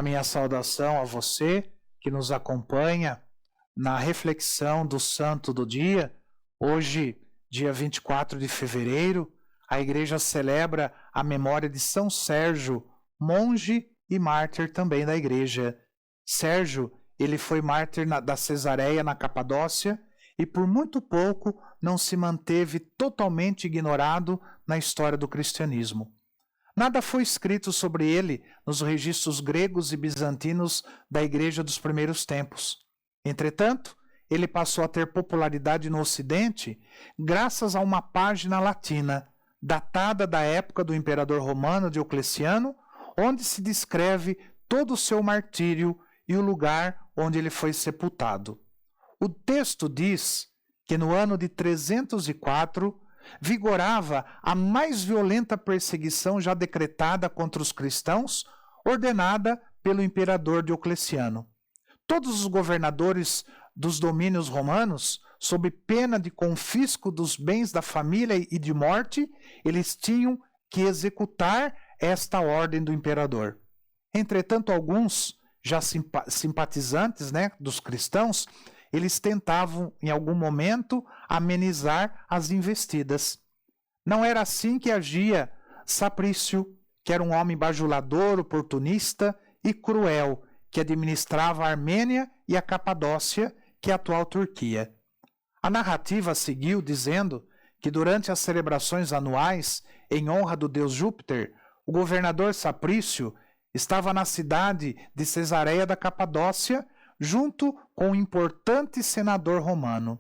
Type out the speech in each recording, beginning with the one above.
A minha saudação a você que nos acompanha na reflexão do Santo do Dia. Hoje, dia 24 de fevereiro, a Igreja celebra a memória de São Sérgio, monge e mártir também da Igreja. Sérgio, ele foi mártir da Cesareia, na Capadócia, e por muito pouco não se manteve totalmente ignorado na história do cristianismo. Nada foi escrito sobre ele nos registros gregos e bizantinos da Igreja dos primeiros tempos. Entretanto, ele passou a ter popularidade no Ocidente graças a uma página latina, datada da época do imperador romano Diocleciano, onde se descreve todo o seu martírio e o lugar onde ele foi sepultado. O texto diz que no ano de 304 vigorava a mais violenta perseguição já decretada contra os cristãos, ordenada pelo imperador Diocleciano. Todos os governadores dos domínios romanos, sob pena de confisco dos bens da família e de morte, eles tinham que executar esta ordem do imperador. Entretanto, alguns, já simpatizantes, dos cristãos, eles tentavam, em algum momento, amenizar as investidas. Não era assim que agia Saprício, que era um homem bajulador, oportunista e cruel, que administrava a Armênia e a Capadócia, que é a atual Turquia. A narrativa seguiu dizendo que durante as celebrações anuais em honra do deus Júpiter, o governador Saprício estava na cidade de Cesareia da Capadócia, junto com um importante senador romano.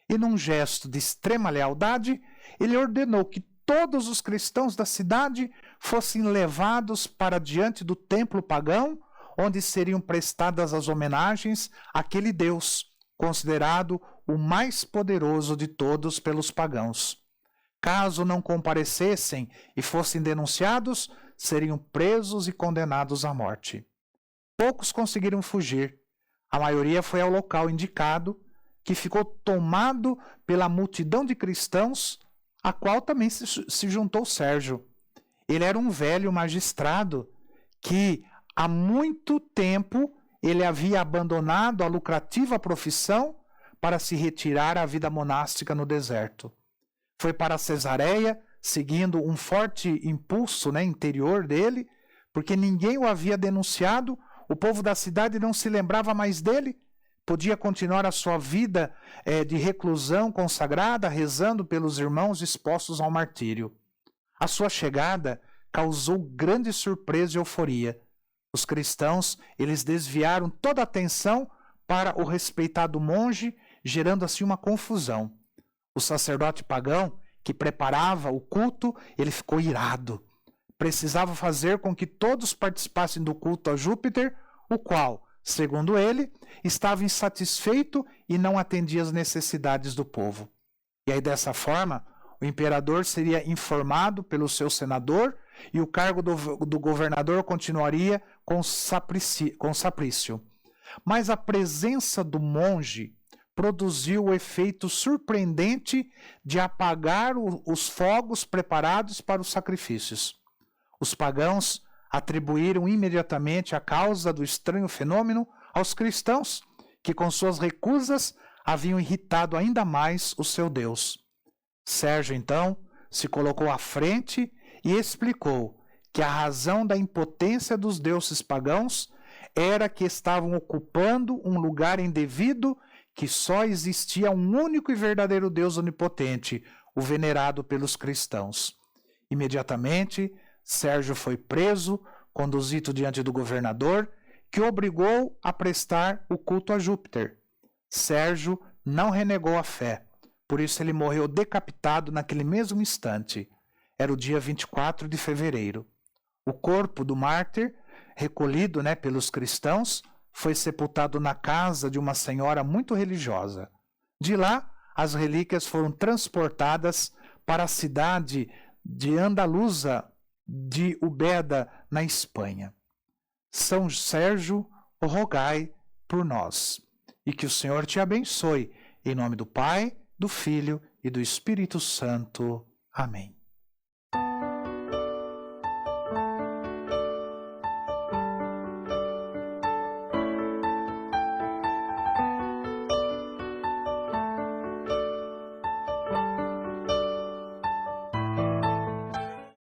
E num gesto de extrema lealdade, ele ordenou que todos os cristãos da cidade fossem levados para diante do templo pagão, onde seriam prestadas as homenagens àquele Deus, considerado o mais poderoso de todos pelos pagãos. Caso não comparecessem e fossem denunciados, seriam presos e condenados à morte. Poucos conseguiram fugir. A maioria foi ao local indicado, que ficou tomado pela multidão de cristãos, a qual também se juntou Sérgio. Ele era um velho magistrado que há muito tempo ele havia abandonado a lucrativa profissão para se retirar à vida monástica no deserto. Foi para Cesareia, seguindo um forte impulso interior dele, porque ninguém o havia denunciado, o povo da cidade não se lembrava mais dele, podia continuar a sua vida de reclusão consagrada, rezando pelos irmãos expostos ao martírio. A sua chegada causou grande surpresa e euforia. Os cristãos, eles desviaram toda a atenção para o respeitado monge, gerando assim uma confusão. O sacerdote pagão, que preparava o culto, ele ficou irado. Precisava fazer com que todos participassem do culto a Júpiter, o qual, segundo ele, estava insatisfeito e não atendia às necessidades do povo. E aí, dessa forma, o imperador seria informado pelo seu senador e o cargo do governador continuaria com Saprício. Mas a presença do monge produziu o efeito surpreendente de apagar os fogos preparados para os sacrifícios. Os pagãos atribuíram imediatamente a causa do estranho fenômeno aos cristãos, que com suas recusas haviam irritado ainda mais o seu Deus. Sérgio, então, se colocou à frente e explicou que a razão da impotência dos deuses pagãos era que estavam ocupando um lugar indevido, que só existia um único e verdadeiro Deus onipotente, o venerado pelos cristãos. Imediatamente, Sérgio foi preso, conduzido diante do governador, que o obrigou a prestar o culto a Júpiter. Sérgio não renegou a fé, por isso ele morreu decapitado naquele mesmo instante. Era o dia 24 de fevereiro. O corpo do mártir, recolhido pelos cristãos, foi sepultado na casa de uma senhora muito religiosa. De lá, as relíquias foram transportadas para a cidade de Andaluza, de Ubeda, na Espanha. São Sérgio, rogai por nós. E que o Senhor te abençoe, em nome do Pai, do Filho e do Espírito Santo. Amém.